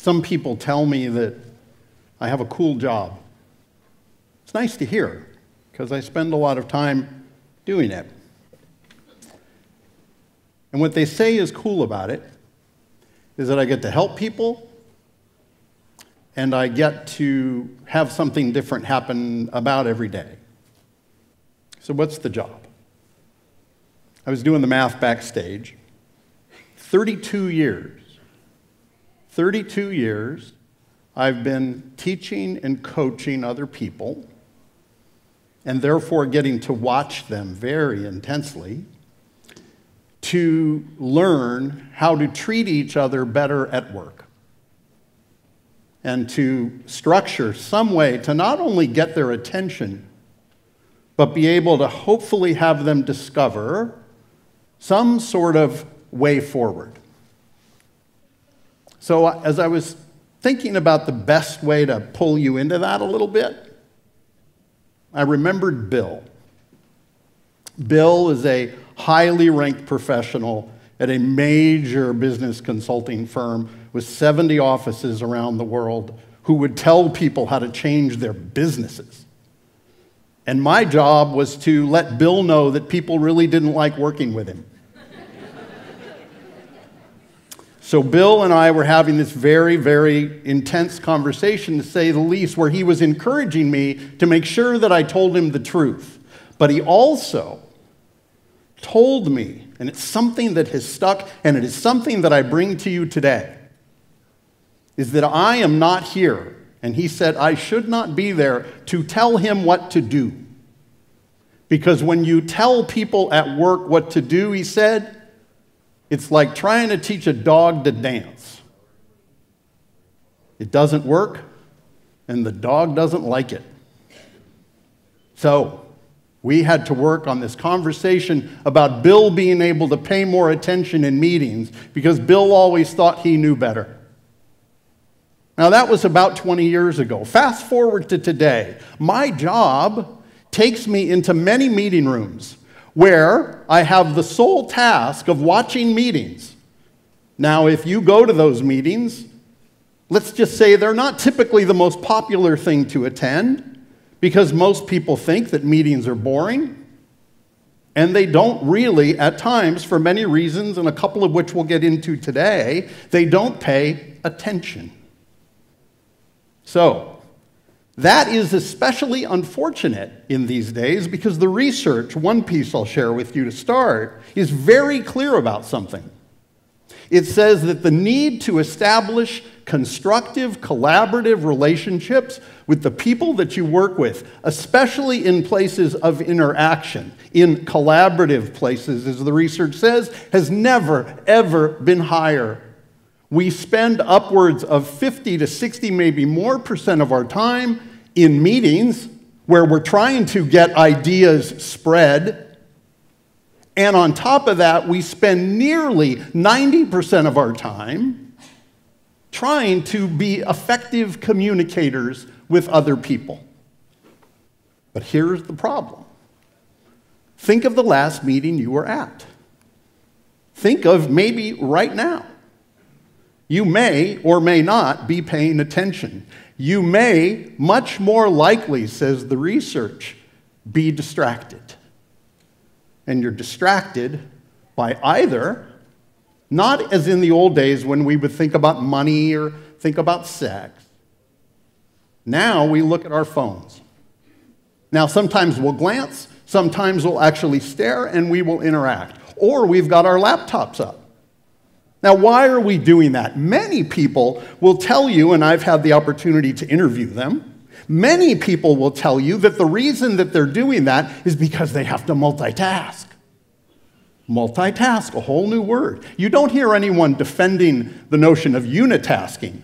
Some people tell me that I have a cool job. It's nice to hear, because I spend a lot of time doing it. And what they say is cool about it is that I get to help people, and I get to have something different happen about every day. So what's the job? I was doing the math backstage. 32 years I've been teaching and coaching other people, and therefore getting to watch them very intensely, to learn how to treat each other better at work, and to structure some way to not only get their attention, but be able to hopefully have them discover some sort of way forward. So as I was thinking about the best way to pull you into that a little bit, I remembered Bill. Bill is a highly ranked professional at a major business consulting firm with 70 offices around the world who would tell people how to change their businesses. And my job was to let Bill know that people really didn't like working with him. So Bill and I were having this very, very intense conversation, to say the least, where he was encouraging me to make sure that I told him the truth. But he also told me, and it's something that has stuck, and it is something that I bring to you today, is that I am not here, and he said I should not be there to tell him what to do. Because when you tell people at work what to do, he said, it's like trying to teach a dog to dance. It doesn't work, and the dog doesn't like it. So we had to work on this conversation about Bill being able to pay more attention in meetings, because Bill always thought he knew better. Now that was about 20 years ago. Fast forward to today. My job takes me into many meeting rooms where I have the sole task of watching meetings. Now, if you go to those meetings, let's just say they're not typically the most popular thing to attend, because most people think that meetings are boring, and they don't really, at times, for many reasons, and a couple of which we'll get into today, they don't pay attention. So, that is especially unfortunate in these days, because the research, one piece I'll share with you to start, is very clear about something. It says that the need to establish constructive, collaborative relationships with the people that you work with, especially in places of interaction, in collaborative places, as the research says, has never, ever been higher. We spend upwards of 50 to 60, maybe more % of our time in meetings where we're trying to get ideas spread. And on top of that, we spend nearly 90% of our time trying to be effective communicators with other people. But here's the problem. Think of the last meeting you were at. Think of maybe right now. You may or may not be paying attention. You may, much more likely, says the research, be distracted. And you're distracted by either, not as in the old days when we would think about money or think about sex. Now we look at our phones. Now sometimes we'll glance, sometimes we'll actually stare, and we will interact. Or we've got our laptops up. Now, why are we doing that? Many people will tell you, and I've had the opportunity to interview them, many people will tell you that the reason that they're doing that is because they have to multitask. Multitask, a whole new word. You don't hear anyone defending the notion of unitasking,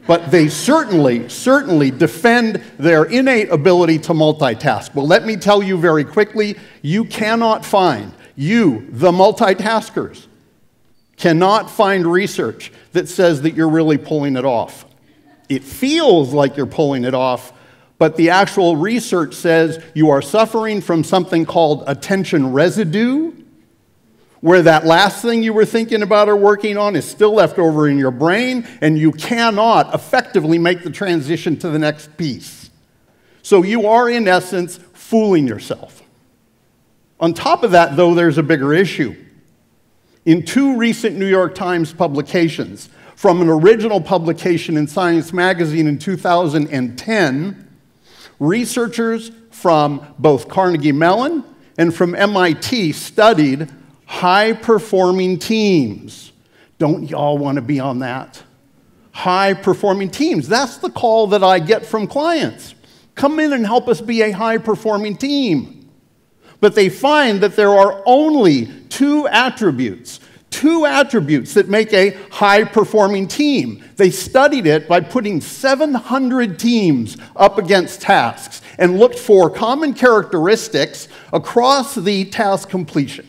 but they certainly defend their innate ability to multitask. Well, let me tell you very quickly, you cannot find, you, the multitaskers, cannot find research that says that you're really pulling it off. It feels like you're pulling it off, but the actual research says you are suffering from something called attention residue, where that last thing you were thinking about or working on is still left over in your brain, and you cannot effectively make the transition to the next piece. So you are, in essence, fooling yourself. On top of that, though, there's a bigger issue. In 2 recent New York Times publications, from an original publication in Science Magazine in 2010, researchers from both Carnegie Mellon and from MIT studied high-performing teams. Don't y'all want to be on that? High-performing teams. That's the call that I get from clients. Come in and help us be a high-performing team. But they find that there are only two attributes that make a high-performing team. They studied it by putting 700 teams up against tasks and looked for common characteristics across the task completion.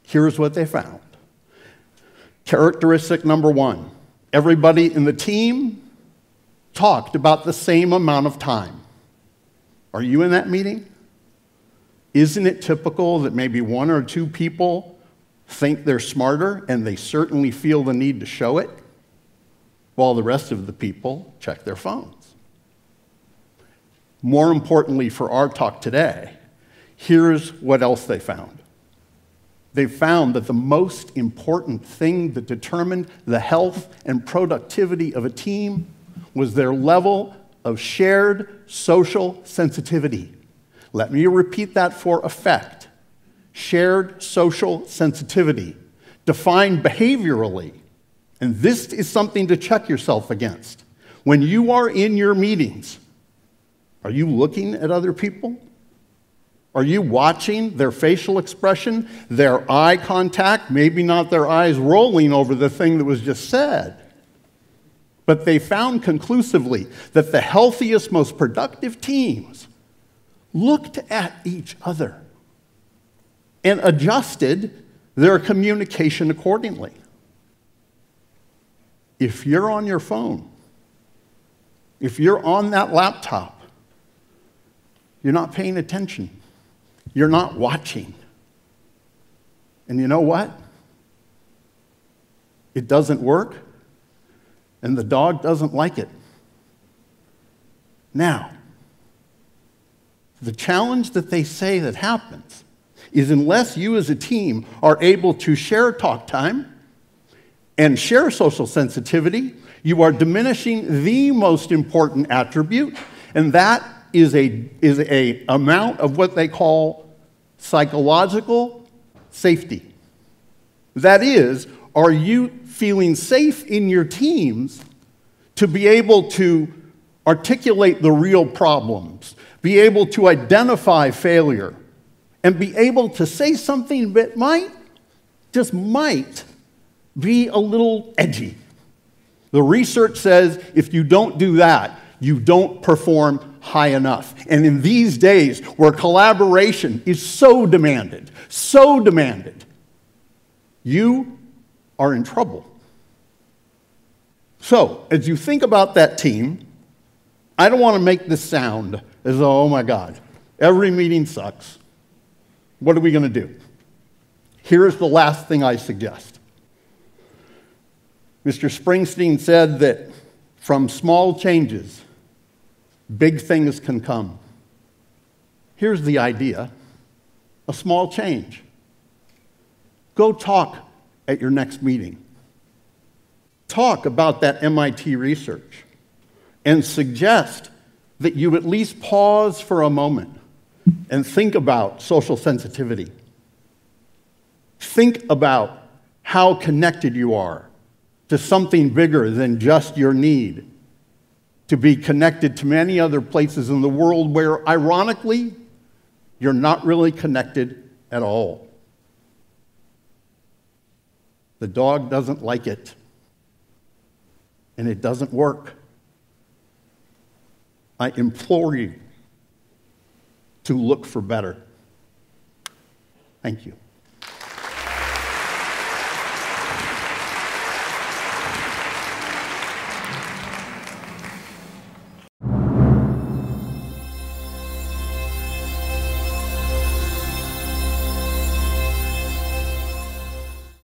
Here's what they found. Characteristic number 1, everybody in the team talked about the same amount of time. Are you in that meeting? Isn't it typical that maybe 1 or 2 people think they're smarter and they certainly feel the need to show it, while the rest of the people check their phones? More importantly for our talk today, here's what else they found. They found that the most important thing that determined the health and productivity of a team was their level of shared social sensitivity. Let me repeat that for effect. Shared social sensitivity, defined behaviorally, and this is something to check yourself against. When you are in your meetings, are you looking at other people? Are you watching their facial expression, their eye contact, maybe not their eyes rolling over the thing that was just said? But they found conclusively that the healthiest, most productive teams looked at each other and adjusted their communication accordingly. If you're on your phone, if you're on that laptop, you're not paying attention. You're not watching. And you know what? It doesn't work, and the dog doesn't like it. Now, the challenge that they say that happens is unless you as a team are able to share talk time and share social sensitivity, you are diminishing the most important attribute, and that is a amount of what they call psychological safety. That is, are you feeling safe in your teams to be able to articulate the real problems, be able to identify failure, and be able to say something that might, just might, be a little edgy. The research says if you don't do that, you don't perform high enough. And in these days where collaboration is so demanded, you are in trouble. So, as you think about that team, I don't want to make this sound as though, oh my God, every meeting sucks. What are we going to do? Here's the last thing I suggest. Mr. Springsteen said that from small changes, big things can come. Here's the idea, a small change. Go talk at your next meeting. Talk about that MIT research and suggest that you at least pause for a moment and think about social sensitivity. Think about how connected you are to something bigger than just your need to be connected to many other places in the world where, ironically, you're not really connected at all. The dog doesn't like it, and it doesn't work. I implore you to look for better. Thank you.